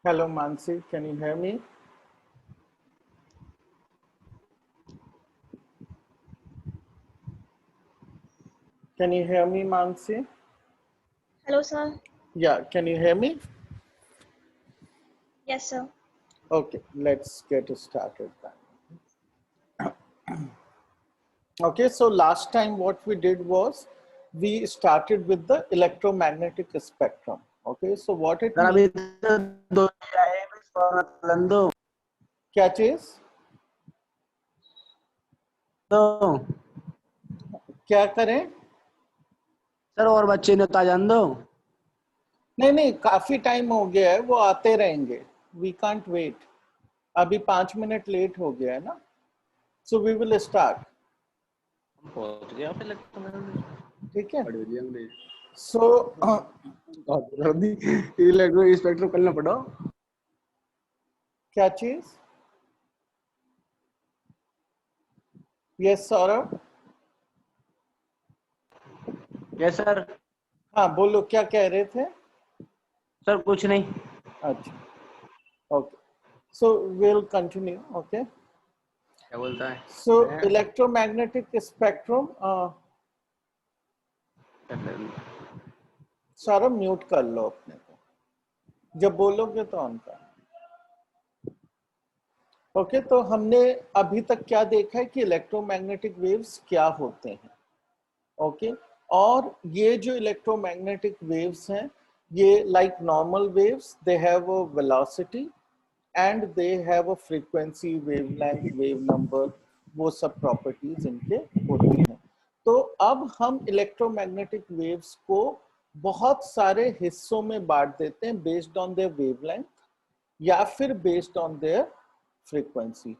Hello, Mansi. Can you hear me? Can you hear me, Mansi? Hello, sir. Yeah, can you hear me? Yes, sir. Okay, let's get started then. Okay, so last time what we did was we started with the electromagnetic spectrum. Okay, so what it sir means, अभी तो दो आए हैं, बस और चलन दो क्या चीज, तो क्या करें? सर और बच्चे ने उतार जान दो। नहीं नहीं, काफी टाइम हो गया है, वो आते रहेंगे। We can't wait. अभी 5 मिनट लेट हो गया है ना, सो वी विल स्टार्ट। पहुंच गया फिर लगता है ठीक है, बड़ी बढ़िया हमने सो इलेक्ट्रो स्पेक्ट्रम करना पड़ा। क्या चीज? यस सौरभ। Yes sir. हाँ बोलो, क्या कह रहे थे? सर कुछ नहीं। अच्छा, okay, so will continue. Okay, क्या बोलता है? सो इलेक्ट्रोमैग्नेटिक स्पेक्ट्रम, सौरभ म्यूट कर लो अपने को, जब बोलोगे तो ऑन कर। ओके, तो हमने अभी तक क्या देखा है कि इलेक्ट्रोमैग्नेटिक वेव्स क्या होते हैं। ओके, और ये जो इलेक्ट्रोमैग्नेटिक वेव्स हैं, ये like normal waves, they have a velocity and they have a frequency, wavelength, wave number, वो सब प्रॉपर्टीज इनके होती हैं। तो अब हम इलेक्ट्रोमैग्नेटिक वेव्स को बहुत सारे हिस्सों में बांट देते हैं बेस्ड ऑन देयर वेवलेंथ या फिर बेस्ड ऑन देयर फ्रीक्वेंसी।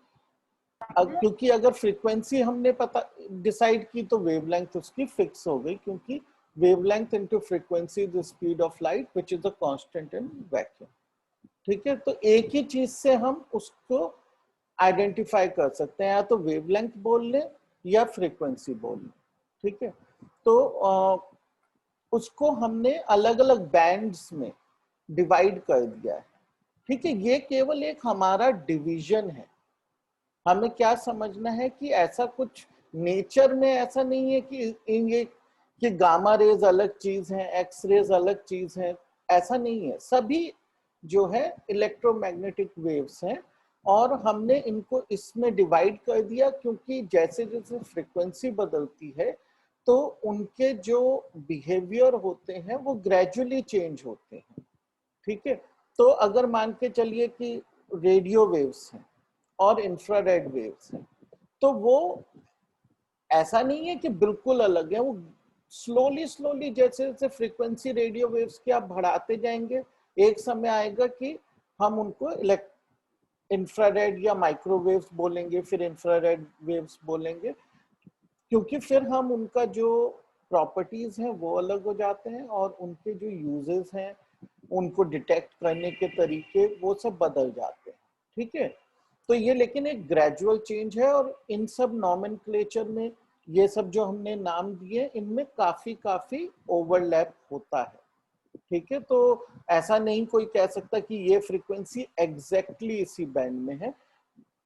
क्योंकि अगर फ्रीक्वेंसी हमने पता डिसाइड की तो वेवलेंथ उसकी फिक्स हो गई, क्योंकि wavelength into frequency the speed of light which is a constant in vacuum. ठीक है, तो एक ही चीज से हम उसको आइडेंटिफाई कर सकते हैं, या तो वेवलेंथ बोल लें या फ्रीक्वेंसी बोल लें। ठीक है, तो उसको हमने अलग अलग बैंड्स में डिवाइड कर दिया है। ठीक है, ये केवल एक हमारा डिवीजन है। हमें क्या समझना है कि ऐसा कुछ नेचर में ऐसा नहीं है कि ये कि गामा रेज अलग चीज है, एक्स रेज अलग चीज है, ऐसा नहीं है। सभी जो है इलेक्ट्रोमैग्नेटिक वेव्स हैं, और हमने इनको इसमें डिवाइड कर दिया क्योंकि जैसे जैसे फ्रीक्वेंसी बदलती है तो उनके जो बिहेवियर होते हैं वो ग्रेजुअली चेंज होते हैं। ठीक है, तो अगर मान के चलिए कि रेडियो वेव्स हैं और इंफ्रारेड वेव्स हैं, तो वो ऐसा नहीं है कि बिल्कुल अलग है। वो स्लोली स्लोली जैसे जैसे फ्रीक्वेंसी रेडियो वेव्स की आप बढ़ाते जाएंगे, एक समय आएगा कि हम उनको इंफ्रारेड या माइक्रोवेव्स बोलेंगे, फिर इंफ्रारेड वेव्स बोलेंगे, क्योंकि फिर हम उनका जो प्रॉपर्टीज हैं वो अलग हो जाते हैं और उनके जो यूजेस हैं, उनको डिटेक्ट करने के तरीके, वो सब बदल जाते हैं। ठीक है, तो ये लेकिन एक ग्रेजुअल चेंज है, और इन सब नॉमेनक्लेचर में ये सब जो हमने नाम दिए इनमें काफी काफी ओवरलैप होता है। ठीक है, तो ऐसा नहीं कोई कह सकता कि ये फ्रीक्वेंसी एग्जैक्टली इसी बैंड में है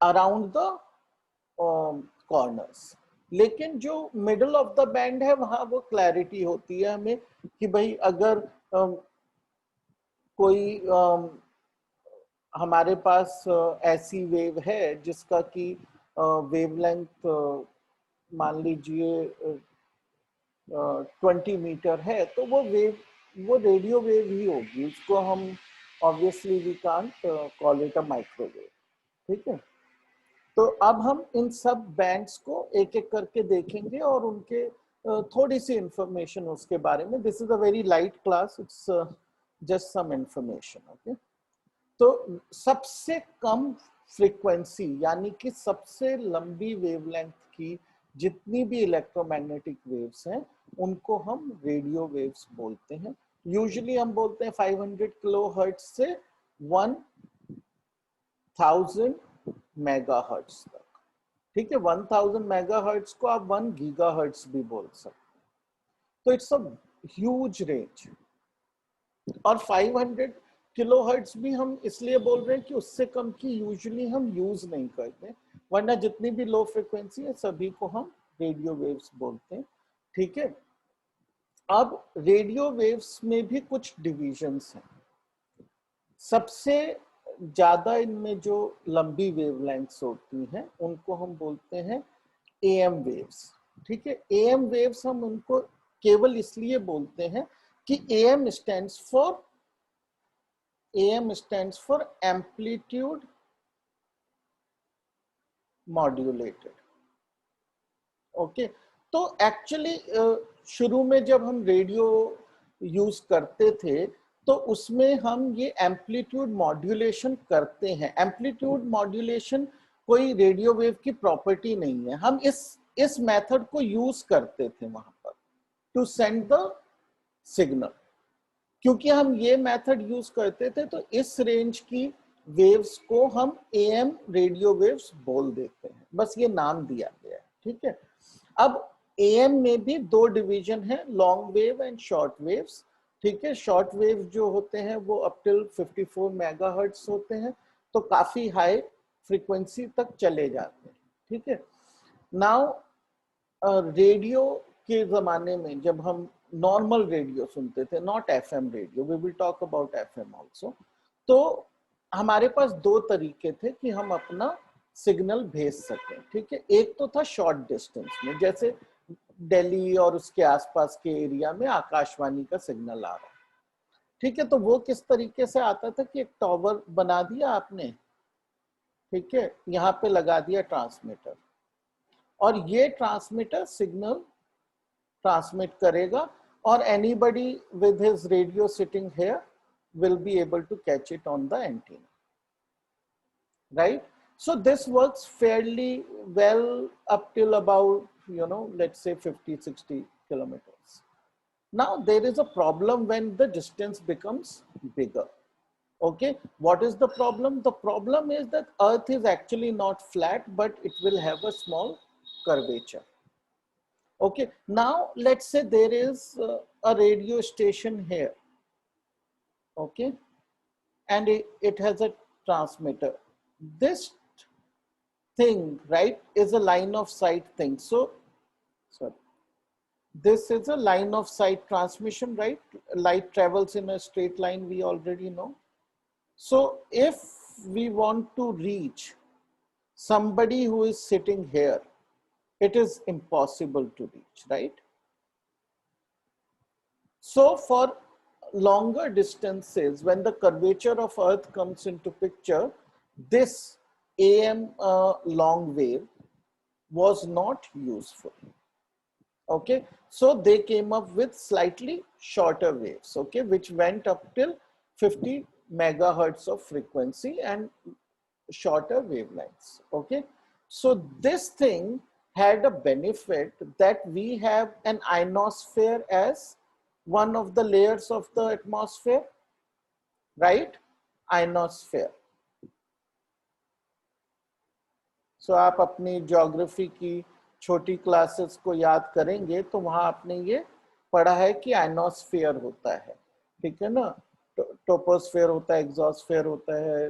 अराउंड द कॉर्नर्स, लेकिन जो मिडल ऑफ द बैंड है वहां वो क्लैरिटी होती है हमें कि भाई अगर कोई हमारे पास ऐसी वेव है जिसका कि वेवलेंथ मान लीजिए 20 मीटर है, तो वो रेडियो वेव ही होगी, उसको हम obviously we can't call it a microwave. ठीक है, तो अब हम इन सब बैंड्स को एक एक करके देखेंगे और उनके थोड़ी सी इंफॉर्मेशन उसके बारे में। This is a very light class, it's just some information. Okay, तो सबसे कम फ्रीक्वेंसी यानी कि सबसे लंबी वेवलेंथ की जितनी भी इलेक्ट्रोमैग्नेटिक वेव्स हैं उनको हम रेडियो वेव्स बोलते हैं। यूजुअली हम बोलते हैं 500 किलोहर्ट्ज से 1000 मेगाहर्ट्ज तक। ठीक है, 1000 मेगाहर्ट्ज को आप 1 गीगाहर्ट्ज भी बोल सकते हैं। तो इट्स अ ह्यूज रेंज। और 500 किलोहर्ट्ज भी हम इसलिए बोल रहे हैं कि उससे कम की यूजुअली हम यूज नहीं करते, वरना जितनी भी लो फ्रिक्वेंसी है सभी को हम रेडियो वेव्स बोलते हैं। ठीक है, अब रेडियो वेव्स में भी कुछ डिविजन्स हैं। सबसे ज्यादा इनमें जो लंबी वेवलेंथ्स होती हैं उनको हम बोलते हैं एएम वेव्स। ठीक है, एएम वेव्स हम उनको केवल इसलिए बोलते हैं कि am stands for amplitude modulated. Okay, तो एक्चुअली शुरू में जब हम रेडियो यूज करते थे तो उसमें हम ये एम्पलीट्यूड मॉड्यूलेशन करते हैं। एम्पलीट्यूड मॉड्यूलेशन कोई रेडियो वेव की प्रॉपर्टी नहीं है, हम इस मेथड को यूज करते थे वहां पर टू सेंड द सिग्नल। क्योंकि हम ये मेथड यूज करते थे तो इस रेंज की वेव्स को हम एएम रेडियो वेव्स बोल देते हैं, बस ये नाम दिया गया है। ठीक है, अब एएम में भी दो डिवीजन है, long wave and short waves. ठीक है, शॉर्ट वेव जो होते हैं वो अप टिल 54 मेगाहर्ट्ज होते हैं, तो काफी हाई फ्रीक्वेंसी तक चले जाते हैं। ठीक है, नाउ रेडियो के जमाने में जब हम नॉर्मल रेडियो सुनते थे, not FM radio, we will talk about FM also, तो हमारे पास दो तरीके थे कि हम अपना सिग्नल भेज सकें। ठीक है, एक तो था शॉर्ट डिस्टेंस में, जैसे दिल्ली और उसके आसपास के एरिया में आकाशवाणी का सिग्नल आ रहा है। ठीक है, तो वो किस तरीके से आता था कि एक टावर बना दिया आपने, ठीक है, यहाँ पे लगा दिया ट्रांसमीटर, और ये ट्रांसमीटर सिग्नल ट्रांसमिट करेगा और anybody with his radio sitting here will be able to catch it on the antenna, right? So this works fairly well up till about, let's say 50-60 kilometers. Now there is a problem when the distance becomes bigger. Okay, what is the problem? The problem is that Earth is actually not flat, but it will have a small curvature. Okay, now let's say there is a radio station here, okay, and it has a transmitter. This thing, right, is a line of sight thing. So, sorry, this is a line of sight transmission, right? Light travels in a straight line, we already know. So if we want to reach somebody who is sitting here, it is impossible to reach, right? So for longer distances, when the curvature of Earth comes into picture, this AM long wave was not useful. Okay, so they came up with slightly shorter waves, okay, which went up till 50 megahertz of frequency and shorter wavelengths. Okay, so this thing had a benefit that we have an ionosphere as one of the layers of the atmosphere, right? Ionosphere. So आप अपनी geography की छोटी classes को याद करेंगे तो वहां आपने ये पढ़ा है कि आइनोस्फेयर होता है, ठीक है ना, टोपोस्फेयर होता है, एग्जोस्फेयर होता है,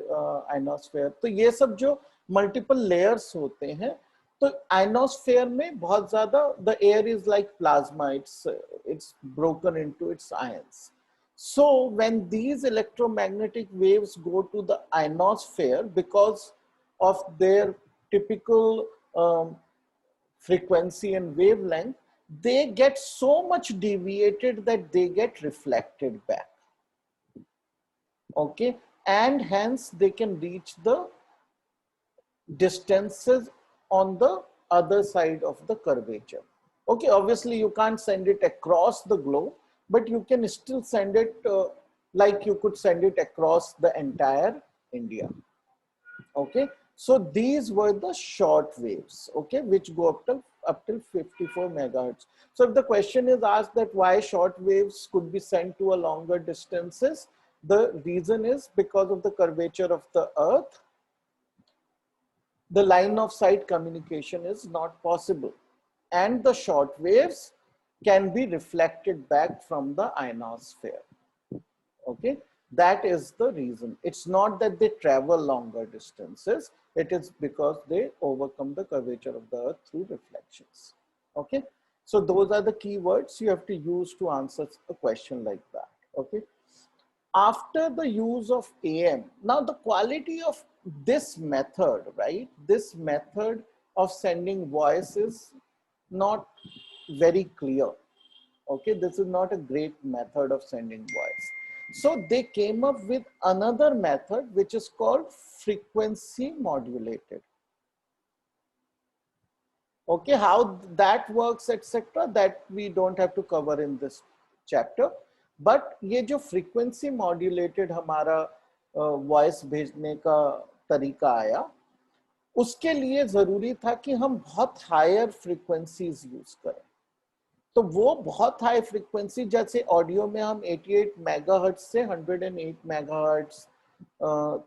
आइनोस्फेयर। तो ये सब जो मल्टीपल लेयर्स होते हैं, तो आइनोस्फेयर में बहुत ज्यादा the air is like plasma, it's broken into its ions. So when these electromagnetic waves go to the ionosphere, because of their typical frequency and wavelength, they get so much deviated that they get reflected back. Okay, and hence they can reach the distances on the other side of the curvature. Okay, obviously you can't send it across the globe, but you can still send it like you could send it across the entire India. Okay, so these were the short waves, okay, which go up till 54 megahertz. So if the question is asked that why short waves could be sent to a longer distances, the reason is because of the curvature of the Earth, the line of sight communication is not possible, and the short waves can be reflected back from the ionosphere. Okay, That is the reason. It's not that they travel longer distances. It is because they overcome the curvature of the earth through reflections. Okay. So those are the keywords you have to use to answer a question like that. Okay. After the use of AM, now the quality of this method, right? This method of sending voice is not very clear. Okay, this is not a great method of sending voice. So they came up with another method which is called frequency modulated. Okay, how that works, etc., that we don't have to cover in this chapter. But ये जो frequency modulated हमारा voice भेजने का तरीका आया, उसके लिए जरूरी था कि हम बहुत higher frequencies use करें. तो वो बहुत हाई फ्रीक्वेंसी, जैसे ऑडियो में हम 88 मेगाहर्ट्ज से 108 मेगाहर्ट्ज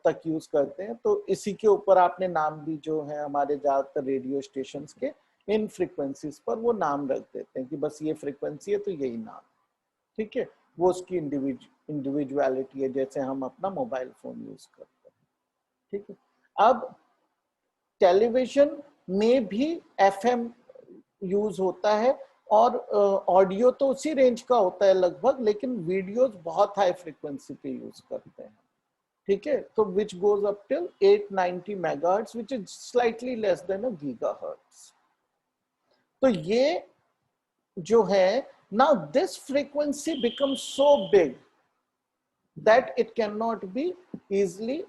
तक यूज करते हैं, तो इसी के ऊपर आपने नाम भी जो है हमारे ज्यादातर रेडियो स्टेशंस के इन फ्रीक्वेंसीज पर वो नाम रख देते हैं कि बस ये फ्रीक्वेंसी है तो यही नाम. ठीक है, वो उसकी इंडिविजुअलिटी है, जैसे हम अपना मोबाइल फोन यूज करते हैं. ठीक है, अब टेलीविजन में भी FM यूज होता है और ऑडियो तो उसी रेंज का होता है लगभग, लेकिन वीडियोस बहुत हाई फ्रीक्वेंसी पे यूज करते हैं. ठीक है, तो which goes up till 890 megahertz which is slightly less than a gigahertz. तो ये जो है, now this frequency becomes so big that it can not be easily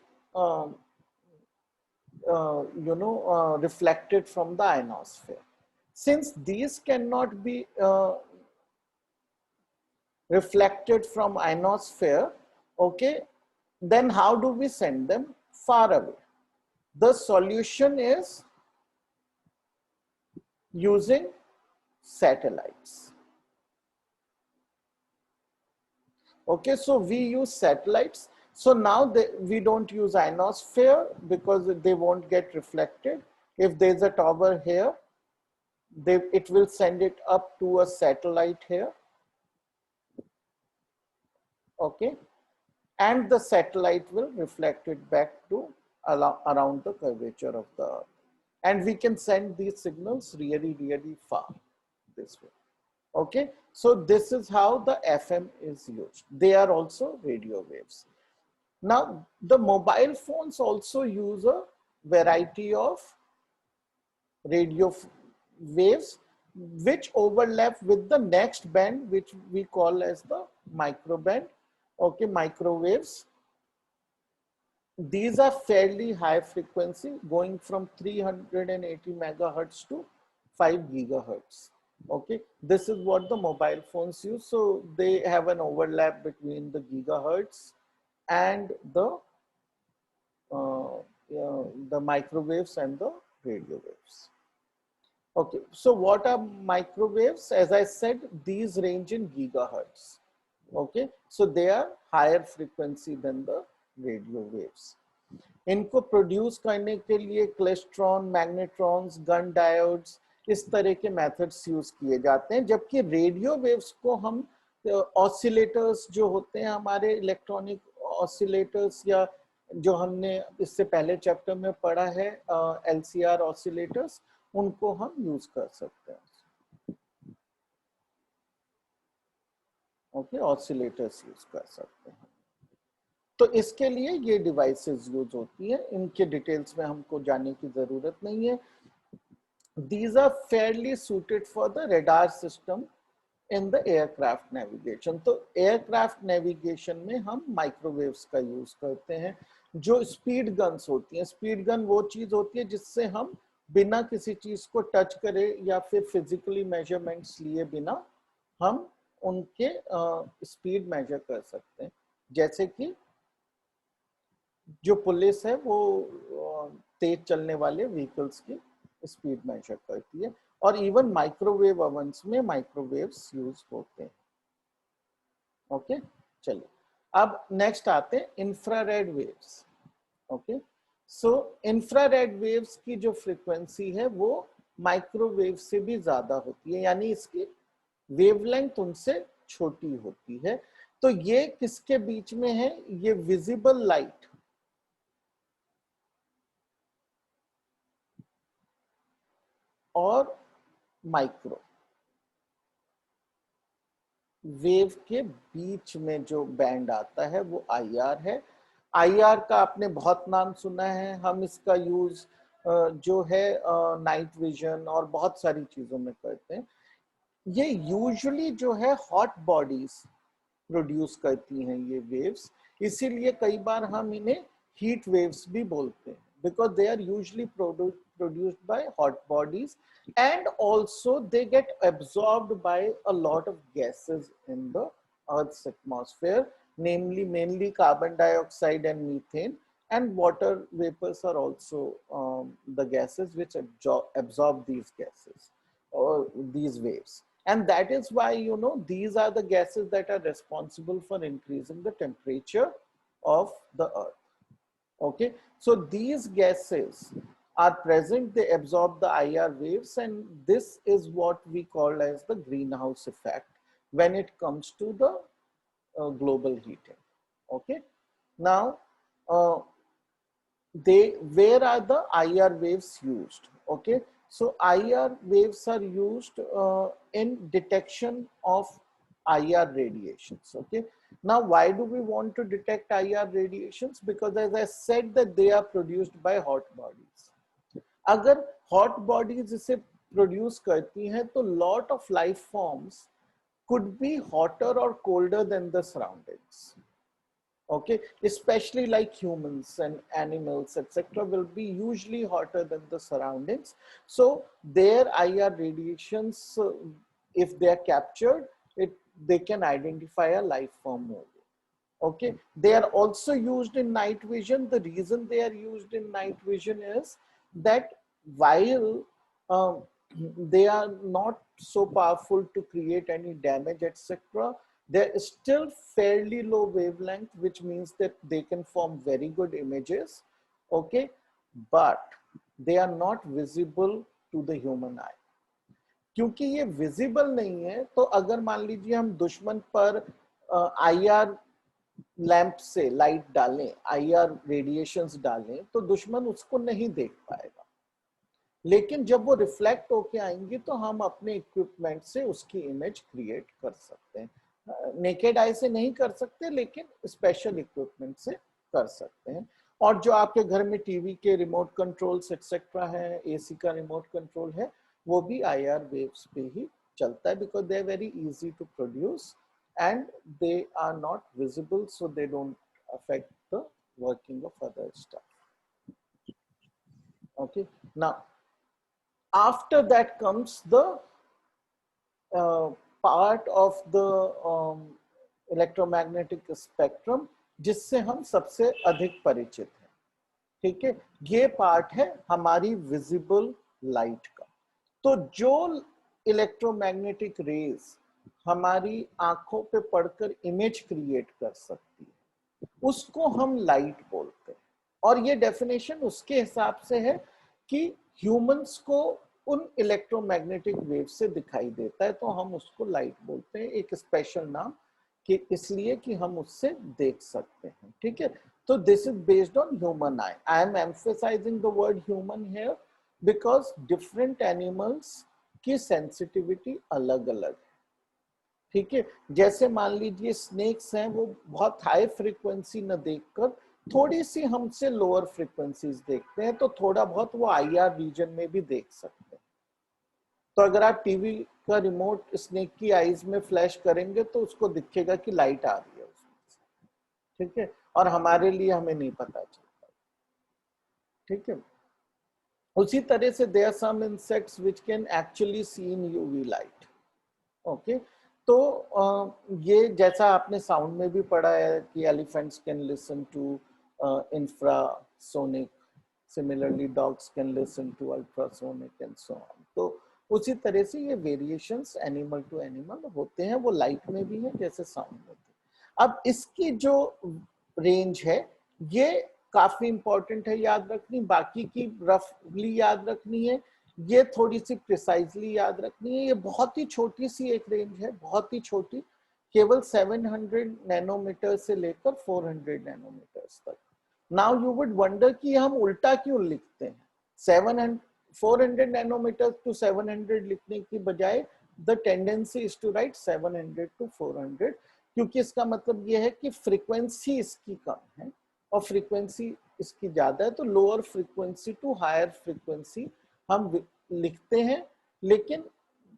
reflected from the ionosphere. Since these cannot be reflected from ionosphere, okay, then how do we send them far away? The solution is using satellites. Okay, so we use satellites. So now we don't use ionosphere because they won't get reflected. If there's a tower here, it will send it up to a satellite here. Okay, and the satellite will reflect it back to around the curvature of the earth. And we can send these signals really, really far this way. Okay, so this is how the FM is used. They are also radio waves. Now, the mobile phones also use a variety of radio waves which overlap with the next band, which we call as the microband. Okay, microwaves. These are fairly high frequency, going from 380 megahertz to 5 gigahertz. Okay, this is what the mobile phones use. So they have an overlap between the gigahertz and the microwaves and the radio waves. Okay, so what are microwaves? As I said, these range in gigahertz. Okay, so they are higher frequency than the radio waves. इनको produce करने के लिए klystron, मैग्नेट्रॉन्स, gun diodes, इस तरह के methods use किए जाते हैं, जबकि रेडियो वेव्स को हम ऑसिलेटर्स जो होते हैं हमारे इलेक्ट्रॉनिक ऑसिलेटर्स, या जो हमने इससे पहले चैप्टर में पढ़ा है LCR ऑसिलेटर्स, उनको हम यूज कर सकते हैं. ओके, ऑसिलेटर्स यूज कर सकते हैं. तो इसके लिए ये डिवाइसेस यूज होती है, इनके डिटेल्स में हमको जाने की जरूरत नहीं है. These are fairly suited for the radar system in the aircraft navigation. तो एयरक्राफ्ट नेविगेशन में हम माइक्रोवेव्स का यूज करते हैं. जो स्पीड गन्स होती हैं, स्पीड गन वो चीज होती है जिससे हम बिना किसी चीज को टच करे या फिर फिजिकली मेजरमेंट्स लिए बिना हम उनके स्पीड मेजर कर सकते हैं. जैसे कि जो पुलिस है वो तेज चलने वाले व्हीकल्स की स्पीड मेजर करती है, और इवन माइक्रोवेव ओवन्स में माइक्रोवेव्स यूज होते हैं. ओके, चलिए अब नेक्स्ट आते हैं इंफ्रारेड वेव्स. ओके, सो इंफ्रारेड वेव्स की जो फ्रीक्वेंसी है वो माइक्रोवेव से भी ज्यादा होती है, यानी इसकी वेवलेंथ उनसे छोटी होती है. तो ये किसके बीच में है? ये विजिबल लाइट और माइक्रो वेव के बीच में जो बैंड आता है वो IR है। IR का आपने बहुत नाम सुना है, हम इसका यूज जो है नाइट विजन और बहुत सारी चीजों में करते हैं। ये यूजुअली जो है हॉट बॉडीज प्रोड्यूस करती हैं ये वेव्स, इसीलिए कई बार हम इन्हें हीट वेव्स भी बोलते हैं, because they are usually produced by hot bodies, and also they get absorbed by a lot of gases in the Earth's atmosphere, namely mainly carbon dioxide and methane, and water vapors are also the gases which absorb these gases or these waves. And that is why, you know, these are the gases that are responsible for increasing the temperature of the Earth. Okay, so these gases are present, they absorb the IR waves, and this is what we call as the greenhouse effect when it comes to the global heating. Okay, now where are the IR waves used? Okay, so IR waves are used in detection of IR radiations. Okay, now why do we want to detect IR radiations? Because as I said that they are produced by hot bodies. अगर hot bodies इसे produce करती हैं तो lot of life forms could be hotter or colder than the surroundings. Okay, especially like humans and animals, etc., will be usually hotter than the surroundings. So their IR radiations, if they are captured, they can identify a life form movie. Okay, they are also used in night vision. The reason they are used in night vision is that while they are not so powerful to create any damage, etc., there is still fairly low wavelength, which means that they can form very good images. Okay, but they are not visible to the human eye. क्योंकि ये visible नहीं है, तो अगर मान लीजिए हम दुश्मन पर IR लैंप से लाइट डालें, IR रेडिएशंस डालें, तो दुश्मन उसको नहीं देख पाएगा। लेकिन जब वो रिफ्लेक्ट होके आएंगी तो हम अपने इक्विपमेंट से उसकी इमेज क्रिएट कर सकते हैं। नेकेड आई से नहीं कर सकते, लेकिन स्पेशल इक्विपमेंट से कर सकते हैं। और जो आपके घर में टीवी के रिमोट कंट्रोल्स एक्सेट्रा है, AC का रिमोट कंट्रोल है, वो भी IR वेव्स पे ही चलता है, because they are very easy to produce and they are not visible, so they don't affect the working of other stuff. Okay, now after that comes the part of the electromagnetic spectrum जिससे हम सबसे अधिक परिचित हैं। ठीक है, ये part है हमारी विजिबल लाइट का। तो जो इलेक्ट्रोमैग्नेटिक रेज हमारी आंखों पे पड़कर इमेज क्रिएट कर सकती है, उसको हम लाइट बोलते हैं। और ये डेफिनेशन उसके हिसाब से है कि ह्यूमंस को उन इलेक्ट्रोमैग्नेटिक वेव से दिखाई देता है, तो हम उसको लाइट बोलते हैं, एक स्पेशल नाम कि इसलिए कि हम उससे देख सकते हैं। ठीक है, तो this is based on human I. I am emphasising the word human here because different animals की सेंसिटिविटी अलग अलग है। ठीक है, जैसे मान लीजिए स्नेक्स हैं, वो बहुत हाई फ्रीक्वेंसी न देखकर थोड़ी सी हमसे लोअर फ्रीक्वेंसीज देखते हैं, तो थोड़ा बहुत वो IR रीजन में भी देख सकते हैं। तो अगर आप टीवी का रिमोट स्नेक की आईज में फ्लैश करेंगे तो उसको दिखेगा कि लाइट आ रही है उसमें से। ठीक है, और हमारे लिए हमें नहीं पता चलता। ठीक है, उसी तरह से there are some insects which can actually see in UV light. Okay, तो ये जैसा आपने साउंड में भी पढ़ा है कि elephants can listen to infrasonic, similarly dogs can listen to ultrasonic and so on. तो उसी तरह से ये वेरिएशंस एनिमल टू एनिमल होते हैं, वो लाइट में भी है जैसे साउंड में भी। अब इसकी जो रेंज है ये काफी इंपॉर्टेंट है याद रखनी, बाकी की रफली याद रखनी है, ये थोड़ी सी प्रिसाइजली याद रखनी है। ये बहुत ही छोटी सी एक रेंज है, बहुत ही छोटी, केवल 700 नैनोमीटर से लेकर 400 नैनोमीटर्स तक। नाउ यू वुड वंडर कि हम उल्टा क्यों लिखते हैं, 700 400 नैनोमीटर टू 700 लिखने की बजाय the tendency is to write 700 to 400, क्योंकि इसका मतलब यह है कि फ्रीक्वेंसी इसकी कम है और फ्रीक्वेंसी इसकी ज्यादा है, तो lower frequency to higher frequency हम लिखते हैं, लेकिन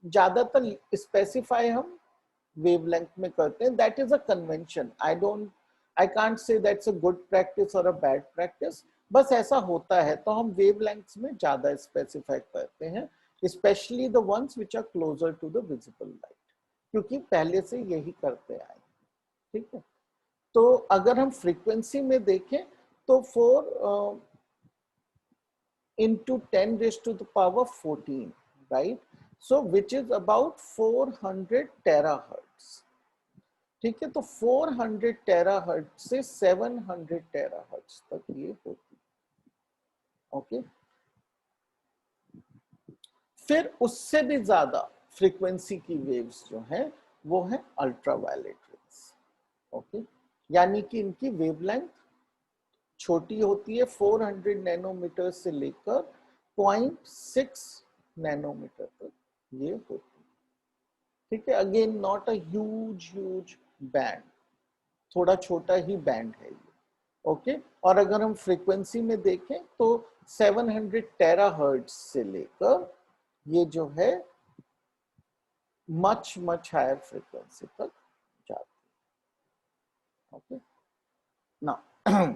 ज्यादातर स्पेसिफाई हम वेवलेंथ में करते हैं। That is a convention. I can't say that's a good practice और अ बैड प्रैक्टिस, बस ऐसा होता है। तो हम वेवलेंथ्स में ज्यादा स्पेसिफाई करते हैं, specially the ones which are closer to the visible light, क्योंकि पहले से यही करते आए। ठीक है, तो अगर हम फ्रीक्वेंसी में देखें तो 4 into 10 raised to the power 14, right? So which is about 400 terahertz. ठीक है, तो 400 टेराहर्ट्ज से 700 टेराहर्ट्ज तक ये होती है। ओके, फिर उससे भी ज्यादा फ्रीक्वेंसी की वेव्स जो है वो है अल्ट्रावायलेट रेज। ओके, यानी कि इनकी वेवलेंथ छोटी होती है, 400 नैनोमीटर से लेकर 0.6 नैनोमीटर तक ये होती है। ठीक है, again not a huge band, थोड़ा छोटा ही बैंड है ये। ओके, और अगर हम फ्रीक्वेंसी में देखें तो 700 टेराहर्ट्ज से लेकर ये जो है मच हायर फ्रीक्वेंसी तक जाती है। Okay, now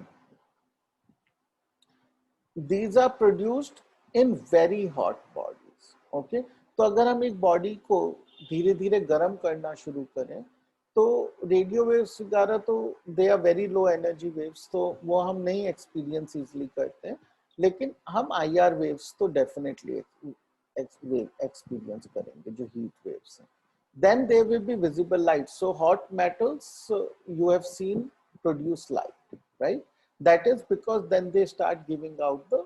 these are produced in very hot bodies. Okay, तो अगर हम एक बॉडी को धीरे धीरे गर्म करना शुरू करें तो रेडियो वेव्स वगैरह तो they are very low energy waves, तो वो हम नहीं एक्सपीरियंस इजिली करते हैं, लेकिन हम IR वेव्स तो डेफिनेटली एक्सपीरियंस करेंगे जो हीट वेव्स हैं। Then there will be visible light. So hot metals you have seen produce light, right? That is because then they start giving out the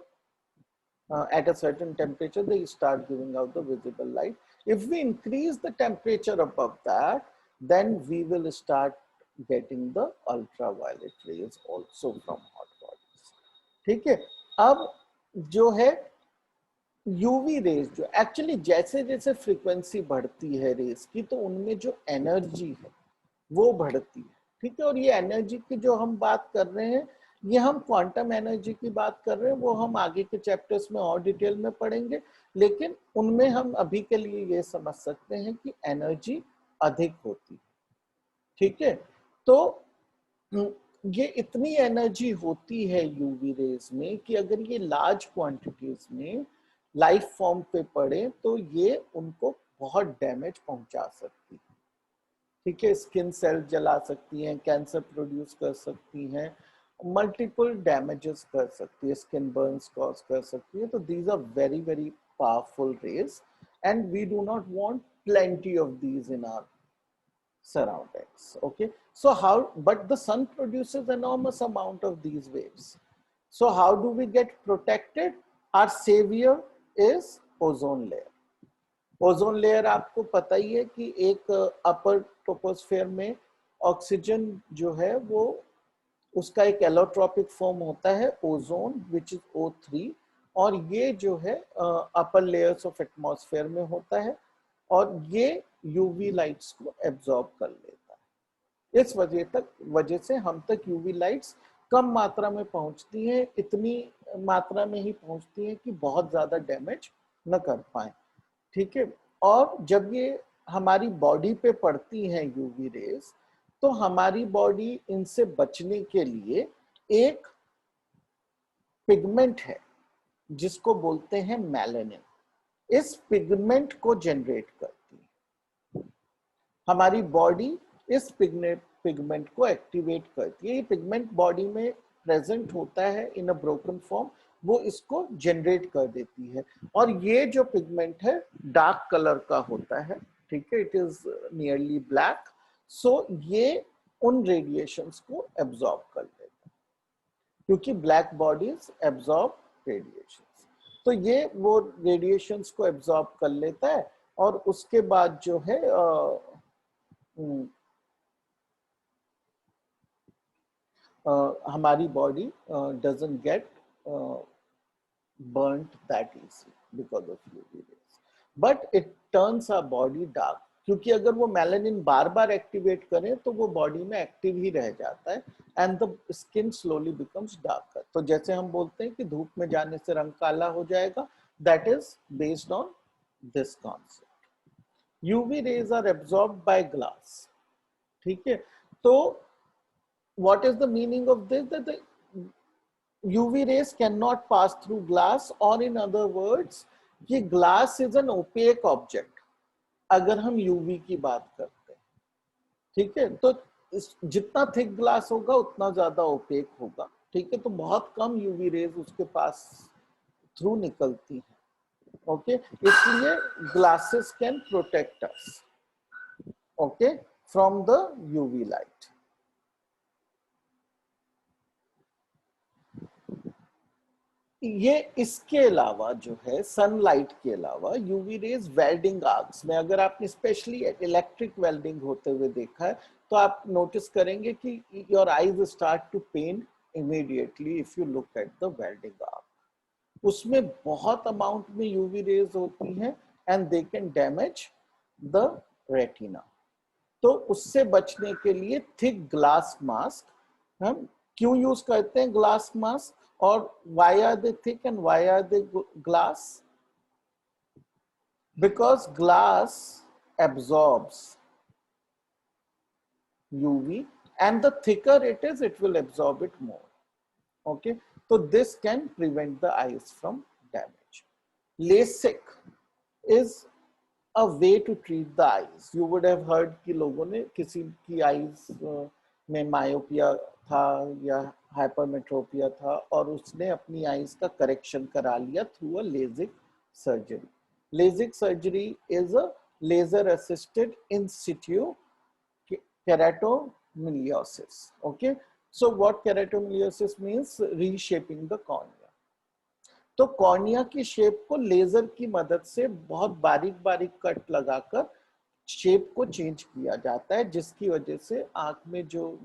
at a certain temperature they start giving out the visible light. If we increase the temperature above that, then we will start getting the ultraviolet rays also from hot bodies. ठीक है, अब जो है UV rays, जो actually जैसे जैसे frequency बढ़ती है रेज की तो उनमें जो एनर्जी है वो बढ़ती है। ठीक है, और ये एनर्जी की जो हम बात कर रहे हैं ये हम क्वांटम एनर्जी की बात कर रहे हैं, वो हम आगे के चैप्टर्स में और डिटेल में पढ़ेंगे, लेकिन उनमें हम अभी के लिए ये समझ सकते हैं कि एनर्जी अधिक होती है। ठीक है, तो ये इतनी एनर्जी होती है यूवी रेज में कि अगर ये लार्ज क्वांटिटीज में लाइफ फॉर्म पे पड़े तो ये उनको बहुत डैमेज पहुंचा सकती है। ठीक है, स्किन सेल जला सकती हैं, कैंसर प्रोड्यूस कर सकती हैं, मल्टीपल डैमेजेस कर सकती है, स्किन बर्न्स कॉज कर सकती है। तो these are very very powerful rays and we do not want plenty of these in our surroundings. Okay, so how, but the sun produces enormous amount of these waves. So how do we get protected? Our savior is ozone layer. Ozone layer आपको पता ही है कि एक अपर troposphere में oxygen जो है वो उसका एक एलोट्रोपिक फॉर्म होता है ओजोन विच इज O3, और ये जो है अपर लेयर्स ऑफ एटमॉस्फेयर में होता है और ये यूवी लाइट्स को एब्जॉर्ब कर लेता है। इस वजह से हम तक यूवी लाइट्स कम मात्रा में पहुंचती हैं, इतनी मात्रा में ही पहुंचती हैं कि बहुत ज्यादा डैमेज न कर पाए। ठीक है, और जब ये हमारी बॉडी पे पड़ती हैं यूवी रेज तो हमारी बॉडी इनसे बचने के लिए एक पिगमेंट है जिसको बोलते हैं मेलानिन, इस पिगमेंट को जनरेट करती है हमारी बॉडी, इस पिगमेंट को एक्टिवेट करती है। ये पिगमेंट बॉडी में प्रेजेंट होता है इन अ ब्रोकन फॉर्म, वो इसको जनरेट कर देती है, और ये जो पिगमेंट है डार्क कलर का होता है। ठीक है, इट इज नियरली ब्लैक, सो ये उन रेडिएशंस को एब्जॉर्ब कर लेता है क्योंकि ब्लैक बॉडीज एब्जॉर्ब रेडिएशंस, तो ये वो रेडिएशंस को एब्जॉर्ब कर लेता है और उसके बाद जो है हमारी body doesn't get burnt that easily because of UV rays, but it turns our body dark, क्योंकि अगर वो मेलानिन बार बार एक्टिवेट करें तो वो बॉडी में एक्टिव ही रह जाता है and the skin slowly becomes darker. तो जैसे हम बोलते हैं कि धूप में जाने से रंग काला हो जाएगा, that is based on this concept. UV rays are absorbed by glass, ठीक है। तो what is the meaning of this, that the UV rays cannot pass through glass, or in other words ये glass is an opaque object अगर हम UV की बात करते हैं, ठीक है। तो जितना थिक ग्लास होगा उतना ज्यादा ओपेक होगा, ठीक है। तो बहुत कम UV रेज उसके पास थ्रू निकलती हैं, ओके। इसलिए glasses can protect us, okay, from the UV light. ये इसके अलावा जो है सनलाइट के अलावा यूवी रेज वेल्डिंग आर्क्स में, अगर आपने स्पेशली इलेक्ट्रिक वेल्डिंग होते हुए देखा है तो आप नोटिस करेंगे कि your eyes start to pain immediately if you look at the welding arc. उसमें बहुत अमाउंट में यूवी रेज होती हैं and they can damage the retina. तो उससे बचने के लिए थिक ग्लास मास्क हम क्यों यूज करते हैं ग्लास मास्क, और why are they thick and why are they glass? Because glass absorbs UV and the thicker it is, it will absorb it more, okay. So this can prevent the eyes from damage. LASIK is a way to treat the eyes. You would have heard कि लोगों ने किसी की eyes में myopia था या hypermetropia था और उसने अपनी आईज का करेक्शन करा लिया through a LASIK surgery. LASIK surgery is a laser assisted in situ keratomeliosis, okay. So what keratomeliosis means? Reshaping the cornea. तो कॉर्निया की शेप को लेजर की मदद से बहुत बारीक बारीक कट लगाकर शेप को चेंज किया जाता है, जिसकी वजह से आंख में जो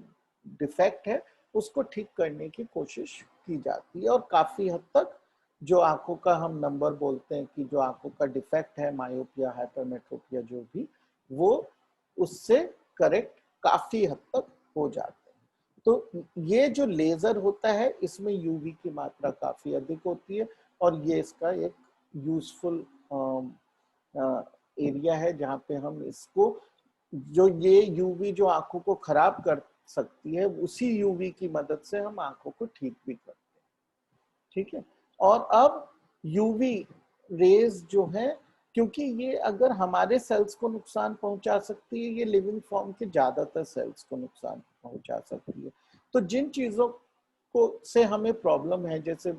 डिफेक्ट है उसको ठीक करने की कोशिश की जाती है। और काफी हद तक जो आंखों का हम नंबर बोलते हैं कि जो आंखों का डिफेक्ट है, मायोपिया, हाइपरमेट्रोपिया, जो भी, वो उससे करेक्ट काफी हद तक हो जाते हैं। तो ये जो लेजर होता है इसमें यूवी की मात्रा काफी अधिक होती है और ये इसका एक यूजफुल एरिया है जहाँ पे हम इसको, जो ये यूवी जो आंखों को खराब कर सकती है, उसी यूवी की मदद से हम आंखों को ठीक भी करते हैं, ठीक है। और अब यूवी रेज जो है, क्योंकि ये अगर हमारे सेल्स को नुकसान पहुंचा सकती है, ये लिविंग फॉर्म के ज्यादातर सेल्स को नुकसान पहुंचा सकती है। तो जिन चीजों को से हमें प्रॉब्लम है, जैसे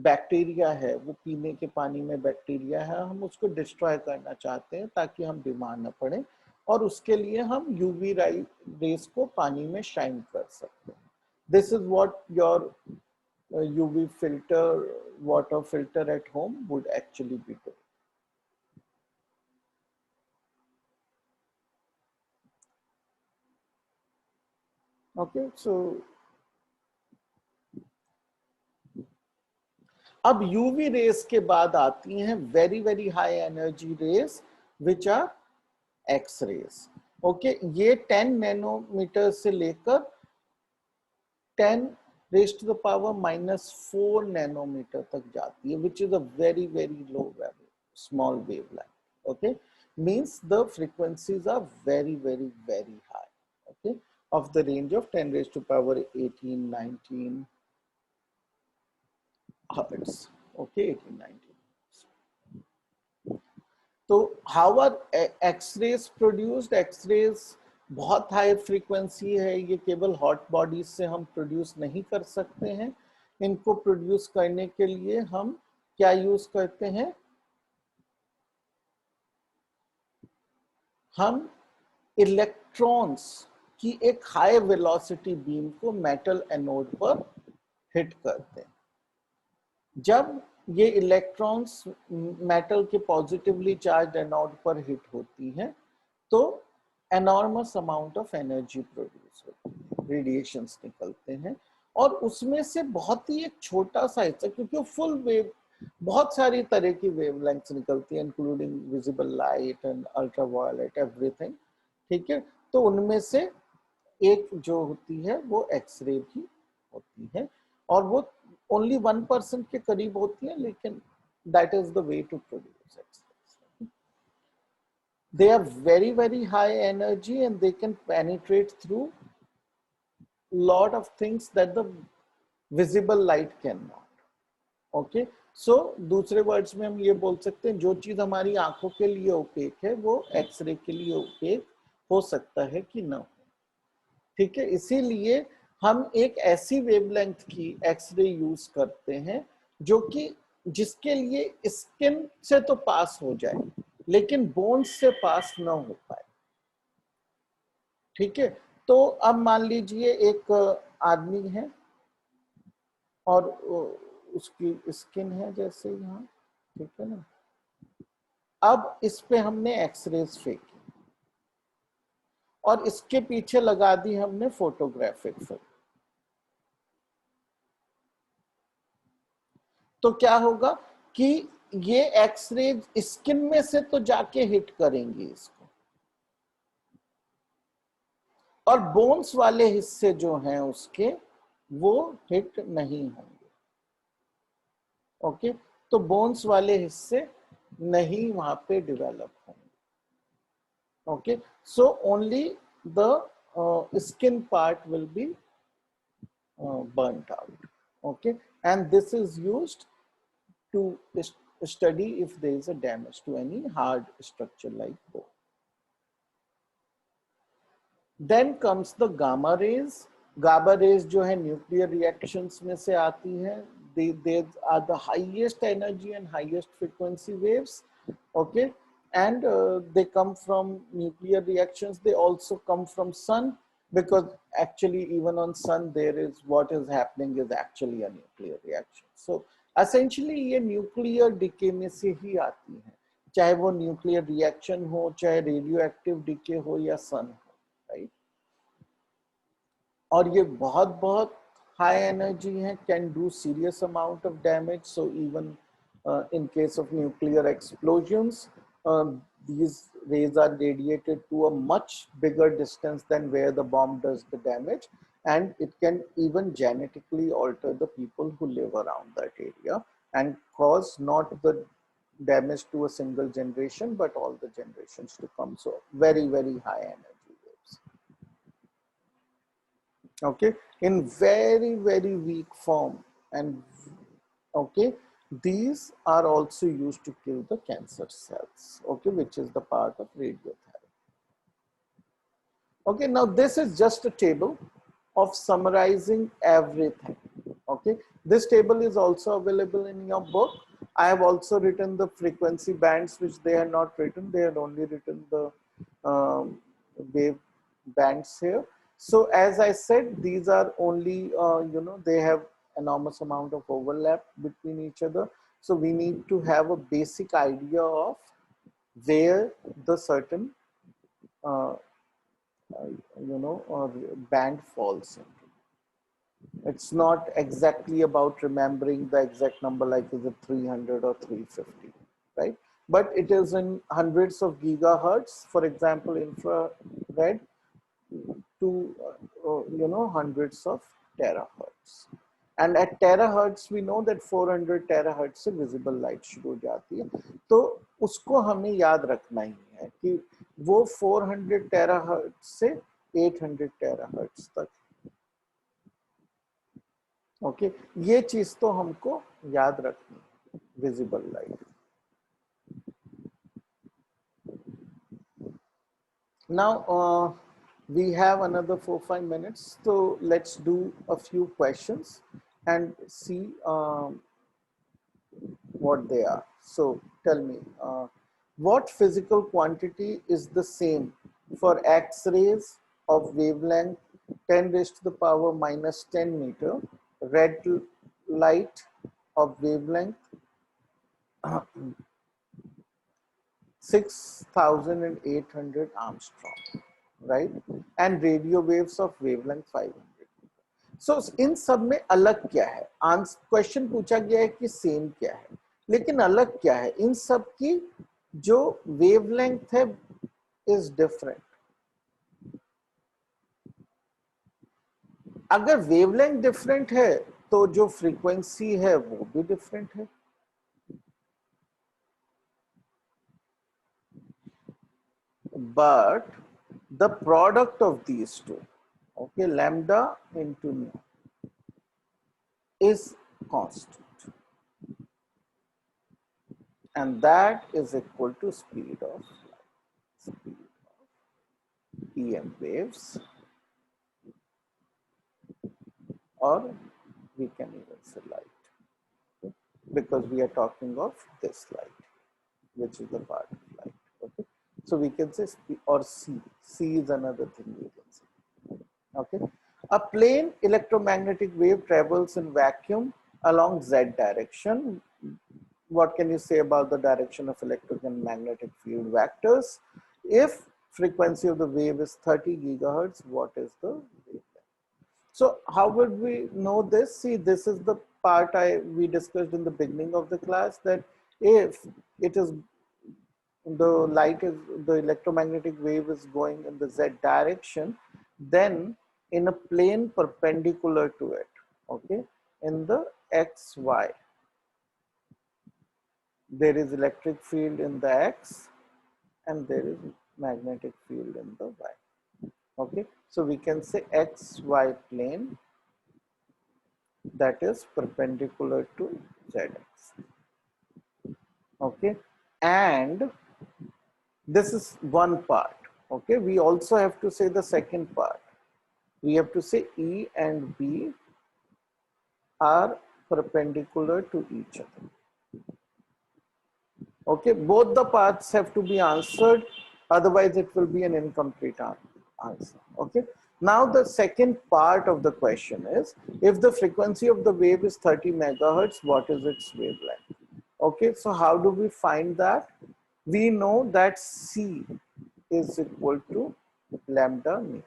बैक्टीरिया है, वो पीने के पानी में बैक्टीरिया है, हम उसको डिस्ट्रॉय करना चाहते हैं ताकि हम बीमार न पड़े, और उसके लिए हम यूवी रेज को पानी में शाइन कर सकते हैं। This is what your UV filter, water filter at home would actually be doing. Okay, so अब UV रेस के बाद आती हैं very very high energy rays which are X rays, okay. ये 10 नैनोमीटर से लेकर 10 raised to the power -4 nanometer तक जाती है, which is a very very low value, small wavelength, okay. Means the frequencies are very very very high, okay, of the range of 10 raised to power 18 19 hertz, okay, 18 19. तो how are X-rays produced? X-rays बहुत high frequency है, ये केवल hot bodies से हम produce नहीं कर सकते हैं। इनको प्रोड्यूस करने के लिए हम क्या यूज करते हैं? हम इलेक्ट्रॉन्स की एक हाई वेलोसिटी बीम को मेटल एनोड पर हिट करते हैं। जब ये इलेक्ट्रॉन्स मेटल के पॉजिटिवली चार्ज एनोड पर हिट होती हैं तो enormous amount of energy produce होती है, रेडिएशंस निकलते हैं, और उसमें से बहुत ही एक छोटा सा हिस्सा, क्योंकि फुल वेव बहुत सारी तरह की वेवलेंथ्स निकलती है including visible light and ultraviolet everything, ठीक है। तो उनमें से एक जो होती है वो एक्सरे भी होती है, और वो ओनली 1% के करीब होती है, लेकिन that is the way to produce X ray. They are very, very high energy and they can penetrate through lot of things that the visible light cannot. Okay, so दूसरे वर्ड्स में हम ये बोल सकते हैं जो चीज हमारी आंखों के लिए ओपेक है वो एक्सरे के लिए ओपेक हो सकता है कि ना हो, ठीक है। इसीलिए हम एक ऐसी वेवलेंथ की एक्सरे यूज करते हैं जो कि जिसके लिए स्किन से तो पास हो जाए लेकिन बोन्स से पास ना हो पाए, ठीक है। तो अब मान लीजिए एक आदमी है और उसकी स्किन है जैसे यहाँ, ठीक है ना। अब इस पे हमने एक्सरेज फेंकी और इसके पीछे लगा दी हमने फोटोग्राफिक फिल्म, तो क्या होगा कि ये एक्सरेज स्किन में से तो जाके हिट करेंगी इसको, और बोन्स वाले हिस्से जो हैं उसके वो हिट नहीं होंगे। ओके, तो बोन्स वाले हिस्से नहीं वहां पे डेवलप होंगे। Okay, so only the skin part will be burnt out. Okay, and this is used to study if there is a damage to any hard structure like bone. Then comes the gamma rays. Gamma rays जो है nuclear reactions में से आती है. They are the highest energy and highest frequency waves. Okay, and they come from nuclear reactions. They also come from sun, because actually even on sun there is what is happening is actually a nuclear reaction. So essentially ये nuclear decay में से ही आती है, चाहे वो nuclear reaction हो, चाहे radioactive decay हो या sun हो, right? और ये बहुत बहुत high energy है, can do serious amount of damage. So even in case of nuclear explosions, these rays are radiated to a much bigger distance than where the bomb does the damage, and it can even genetically alter the people who live around that area and cause not the damage to a single generation but all the generations to come. So very, very high energy waves. Okay, in very, very weak form, and okay, these are also used to kill the cancer cells, okay, which is the part of radiotherapy. Okay, now this is just a table of summarizing everything. Okay, this table is also available in your book. I have also written the frequency bands, which they have not written. They have only written the wave bands here. So as I said, these are only, they have enormous amount of overlap between each other. So we need to have a basic idea of where the certain, band falls into. It's not exactly about remembering the exact number, like is it 300 or 350, right? But it is in hundreds of gigahertz, for example, infrared, to hundreds of terahertz. And at terahertz we know that 400 terahertz से visible light शुरू हो जाती है, तो उसको हमें याद रखना ही है कि वो 400 terahertz से 800 terahertz तक। ओके, ये चीज तो हमको याद रखनी है, visible light. Now we have another 4-5 minutes, so let's do a few questions and see what they are. So tell me, what physical quantity is the same for X-rays of wavelength 10 raised to the power minus 10 meter, red light of wavelength 6,800 Armstrong, right? And radio waves of wavelength 500. सो इन सब में अलग क्या है? Question पूछा गया है कि same क्या है, लेकिन अलग क्या है? इन सब की जो वेवलेंथ है इज डिफरेंट। अगर वेवलेंथ डिफरेंट है तो जो फ्रीक्वेंसी है वो भी डिफरेंट है। But the product of these two, okay, lambda into nu, is constant, and that is equal to speed of EM waves, or we can even say light, okay? Because we are talking of this light, which is the part of light. Okay, so we can say speed or C. C is another thing we can say. Okay, a plane electromagnetic wave travels in vacuum along z direction. What can you say about the direction of electric and magnetic field vectors? If frequency of the wave is 30 gigahertz, what is the wavelength? So how would we know this? See, this is the part we discussed in the beginning of the class, that if it is the electromagnetic wave is going in the z direction, then in a plane perpendicular to it, okay, in the xy, there is electric field in the x and there is magnetic field in the y. Okay, so we can say xy plane that is perpendicular to zx. Okay, and this is one part. Okay, we also have to say the second part. We have to say E and B are perpendicular to each other. Okay, both the parts have to be answered, otherwise it will be an incomplete answer. Okay, now the second part of the question is, if the frequency of the wave is 30 megahertz, what is its wavelength? Okay, so how do we find that? We know that C is equal to lambda nu.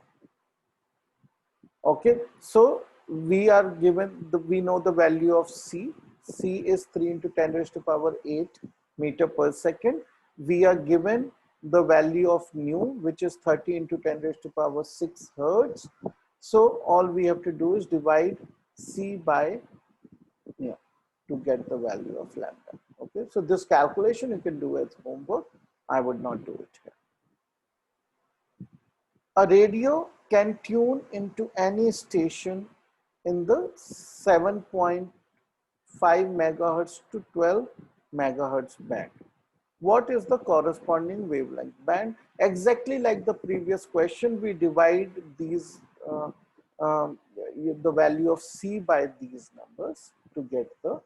Okay, so we are given we know the value of C. C is 3 into 10 raised to power 8 meter per second. We are given the value of nu, which is 30 into 10 raised to power 6 hertz. So all we have to do is divide C by to get the value of lambda. Okay, so this calculation you can do as homework. I would not do it here. A radio can tune into any station in the 7.5 megahertz to 12 megahertz band. What is the corresponding wavelength band? Exactly like the previous question, we divide these the value of C by these numbers to get the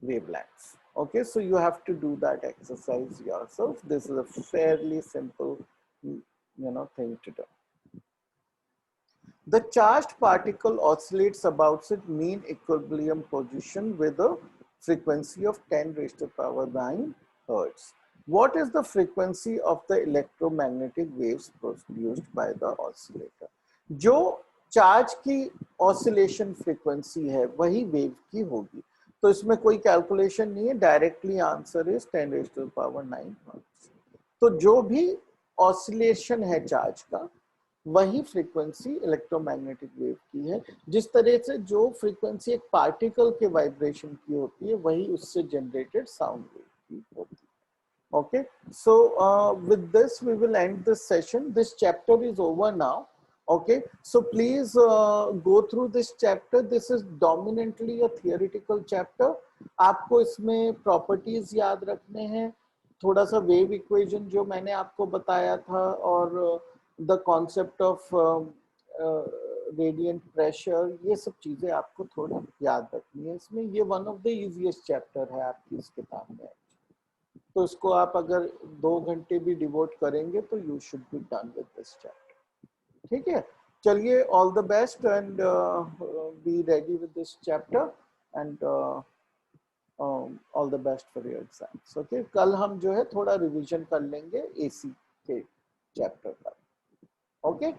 wavelengths. Okay, so you have to do that exercise yourself. This is a fairly simple thing to do. The charged particle oscillates about its mean equilibrium position with a frequency of 10 raised to power 9 hertz. What is the frequency of the electromagnetic waves produced by the oscillator? जो charge की oscillation frequency है वही wave की होगी, तो इसमें कोई calculation नहीं है, directly answer is 10 raised to power 9 hertz. तो जो भी ऑसिलेशन है चार्ज का वही फ्रीक्वेंसी इलेक्ट्रोमैग्नेटिक वेव की है. जिस तरह से जो फ्रीक्वेंसी एक पार्टिकल के वाइब्रेशन की होती है वही उससे जनरेटेड साउंड वेव की होती है. Okay, so with this we will end this session. This chapter is over now. Okay, so please go through this chapter. This is dominantly a theoretical chapter. आपको इसमें properties याद रखने हैं, थोड़ा सा wave equation जो मैंने आपको बताया था, और the concept of radiant pressure, ये सब चीजें आपको थोड़ा याद रखनी है इसमें. ये one of the easiest chapter है आपकी इस किताब में, तो इसको आप अगर 2 घंटे भी डिवोट करेंगे तो you should be done with this chapter. ठीक है, चलिए, all the best and be ready with this chapter and all the best for your exams. Okay, कल हम जो है थोड़ा रिवीजन कर लेंगे एसी के चैप्टर का. Okay,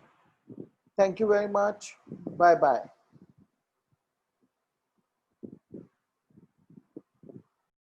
thank you very much, bye bye.